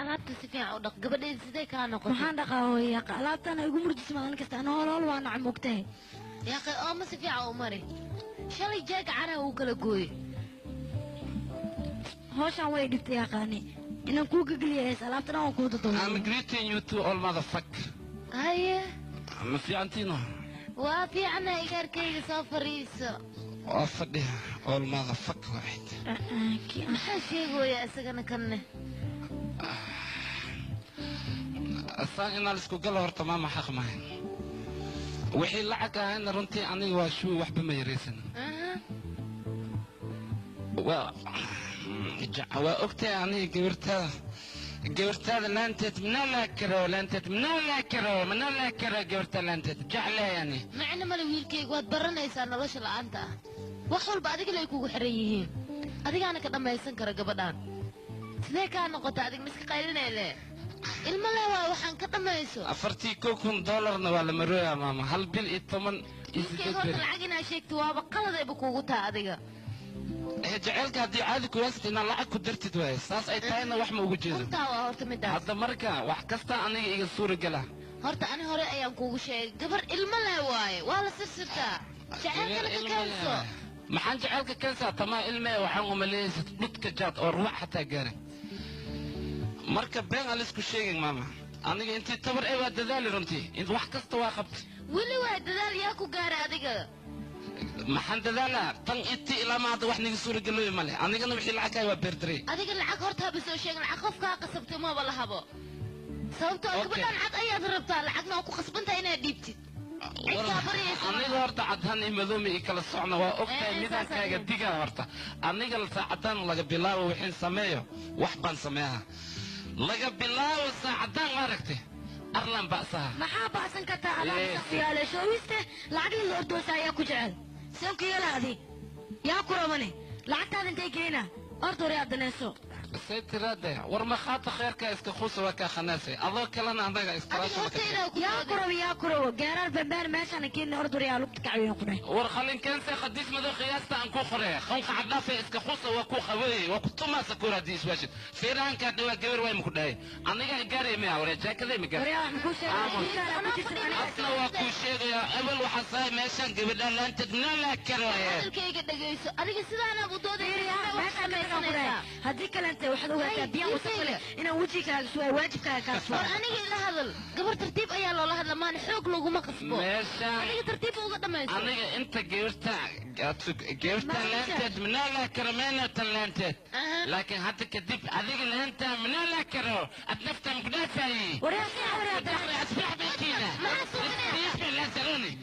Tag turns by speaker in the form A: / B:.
A: alaabta si fiican u dhaq gabadheed sidee kaa noqotay
B: maxaan dhaqaa hooyo alaabtana igu murjis maalin kasta ana hool waa nacam ogtahay
A: yaaqay oo ma si fiican u mari shalay jeega caraha uu kala gooyey
B: hawshaan way dhibtay yaqaani inaan kuu gegeliyahays alaabtana waan kuu dadaway
C: I'm greeting you to all motherfucker
A: haye
C: ma fiicantiino
A: waa fiicana igaarkayga soo fariiso
C: waa fadhiya all motherfucker waaxid
A: maxaa sheegooya isagana kanne
C: asaan inaan isku galo horta maama xaq mahay wixii lacag ahayna runtii aniga waa shuu waxba ma yaraysan waa ogtahay aniga gabartaada laanteed manaa laa karo gabartaa laanteed jeclahay ani
A: macna male wiilkayga waad baranaysaa nolosha la'aanta ah wax walba adiga lay kugu xiran yihiin adigaana ka dhammaysan kara gabadhaan sidee kaa noqota adig miska qaylinaylee ilma leh waa waxaan ka dhammayso
C: $41,000 waa la marooyaa maama hal bil iyo 10
A: wiilkayga horta lacag inaa sheegto waaba qaladayba kuugu taa adiga
C: jaceylka haddii caadi kuwaasad inaad lacag ku dartid waaye saas ay tahayna wax ma ugu jeedo
A: runtaa waa horta midaas
C: hadda marka wax kasta aniga iga suura gala
A: horta ani hore ayaan kuugu sheegay gabar ilma leh waaye waa la sirsirtaa jaceylkana ka keenso
C: maxaan jaceylka keensaa tamaa ilmee waxaan umaleeyaysad dhudka jaad oo ruwax xataa gaarin marka been aan laisku sheegin maama aniga intii tabar ee waa dadaali runtii wax kasta waa qabtay
A: weli waa dadaal yaa ku gaara adiga
C: maxaan dadaalaa tan intii ilaa ma hadda wax niga suuragelooya male anigana wixii lacagkaay waa beerdaray
A: adiga lacag horta haba soo sheegin lacag qofkaa qasabtay maba la habo sababtoo gabadhaan cad ayaad rabtaa lacagna waa ku qasbantahay inaad dhiibtid
C: aniga horta cadaan iyo madoomi iyo kala socna waa ogtahay midaankaaga digaa horta aniga saacadaan laga bilaabo wixiin sameeyo wax baan sameeyaa laga bilaabo saacadaan ma aragtay arlan ba'saha
B: maxaa ba'san kartaa alaabta shoowiste lacag la ordoosa ayaa ku jecel sanku yalaadi yaa ku rabane lacagtaada intay geena ordore adaneyso
C: سيترادة ورمخات خيرك اسكخوس وكا خناسي أضو كلنا عندك اسكراش
B: يا كرو قرار ببان ماشي أنا كين أرض ريالوك تكعوين قري
C: ورخلين كنسي خديس مدو خياستا أنكو خري خلق عدافي اسكخوس وكو خوي وكتما سكورا ديس واشد فيران كادوا قبر وين مكداي أنا قاري ميا وري جاك ذي مقار أصلا وكو شيء أول وحصاي ماشان قبل لا أنت لا كروي
A: أنا كسيدانا بدودي
B: هذيك أنت واحد وقت بيا وصلة إنه وجهك سوى واجبك كسوى
A: أنا جيل هذا قبل ترتيب أيام الله هذا ما نحوق له وما قصبه أنا ترتيب وقت ما يصير
C: أنا أنت جيرتا لانتد من لا كرمانة لانتد لكن هذا كذب هذيك اللي أنت من لا كرو أتنفت مقدسي
B: وراسي
C: أصبح بكينا
A: ما سوينا
C: لا تروني